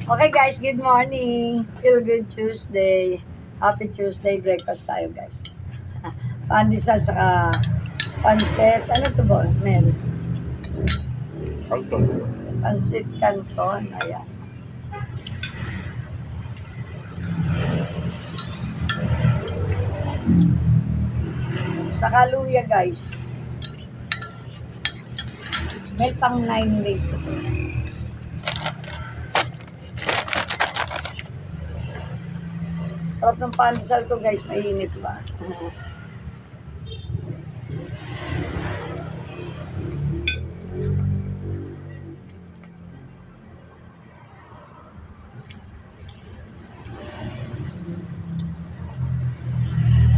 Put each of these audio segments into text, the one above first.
Okay guys, good morning. Feel good Tuesday. Happy Tuesday. Breakfast tayo guys. Pandesal saka pansit. Ano to ba? Mel? Canton. Pansit canton. Ayan. Saka luya guys. Mel pang 9 days to go. Sarap ng pandesal ko guys. Mainit pa.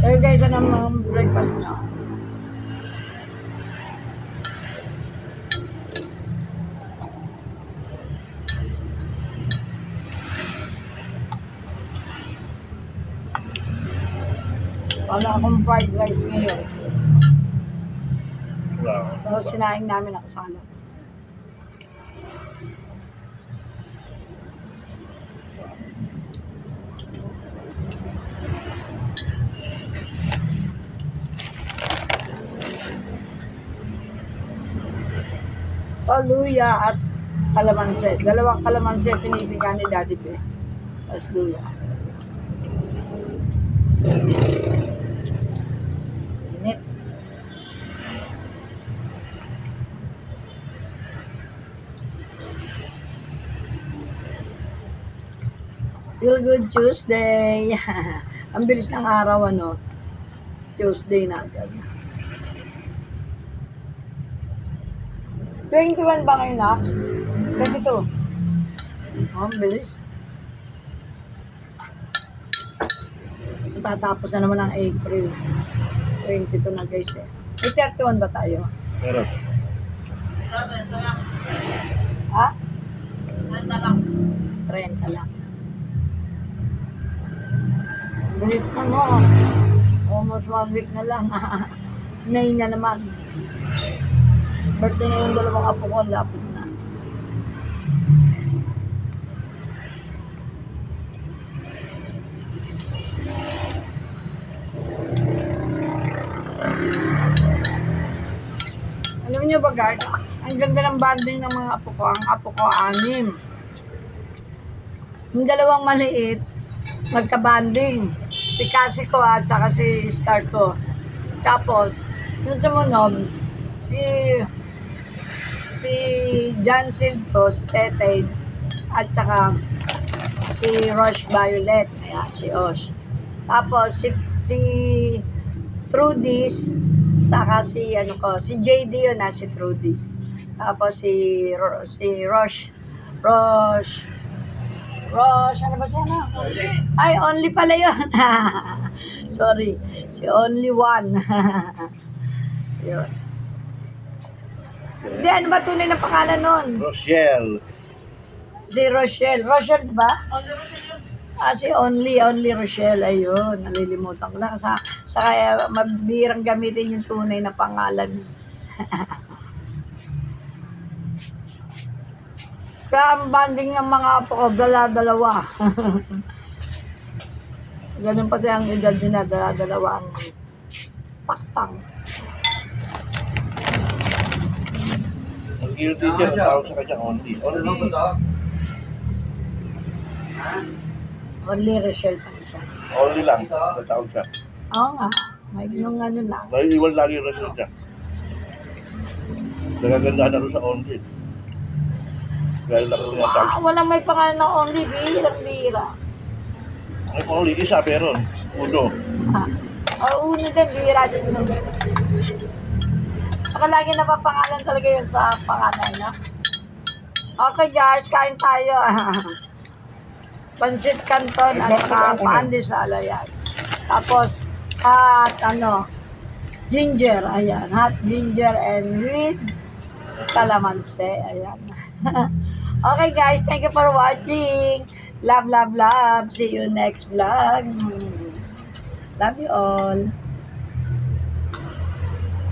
Kaya guys, ano ang breakfast na? Wala akong fried rice ngayon. Wala. Pero sinaing namin ako salad. O luya at kalamansi. Dalawang kalamansi pinipigyan ni Daddy Pe. Tapos luya. Init. Feel good Tuesday. Ang bilis ng araw, ano? Tuesday na agad. 21 ba ngayon na? 22. Oh, ang bilis. Tatapos na naman ang April. 22 na guys eh. May 31 ba tayo? Meron. Ha? 30 lang. 30 lang. Bilis na no. Almost 1 week na lang. May na naman. Birthday na yung dalawang apo ko. Lapit na. Alam niyo ba guys, ang ganda ng bonding ng mga apo ko. Ang apo ko, 6. Yung dalawang maliit, magka-banding. Si Cassie ko at saka si Star ko. Tapos, yung sumunod, si John Silto, si Tetay, at saka si Roche Violet, ayan, si Osh. Tapos, si Trudis, saka si JD yun na, si Trudis. Tapos si Roche, ano ba siya na? Ay, only pala yun. Sorry, si only one. Yun. Hindi, ano ba tunay na pangalan nun? Rochelle. Si Rochelle. Rochelle ba? Si only Rochelle. Ayun, nalilimutan ko na. Sa kaya mabirang gamitin yung tunay na pangalan. Kaya ang banding ng mga apo ko, dala-dalawa. Ganun pati ang edad nila, dala-dalawa ang paktang. Ang guilty siya, ang tawag sa kanya, only. Only Rochelle pa isa. Only lang, natawag siya. Oo nga, may yung ano lang. Naiiwan lagi yung Rochelle siya. Nagagandaan na rin sa only. Dahil lang rin ang tawag siya. Walang may pangalan ng only, bihirang-bihira. Ay, only, isa meron. Uno. Uno din, bihira din yun. Saka lagi napapangalan talaga yun sa pangalan, no? Okay guys, kain tayo. Pansit canton at saka pandesal, ayan. Tapos, ginger, ayan. Hot ginger and with calamansi, ayan. Okay guys, thank you for watching. Love, love, love. See you next vlog. Love you all.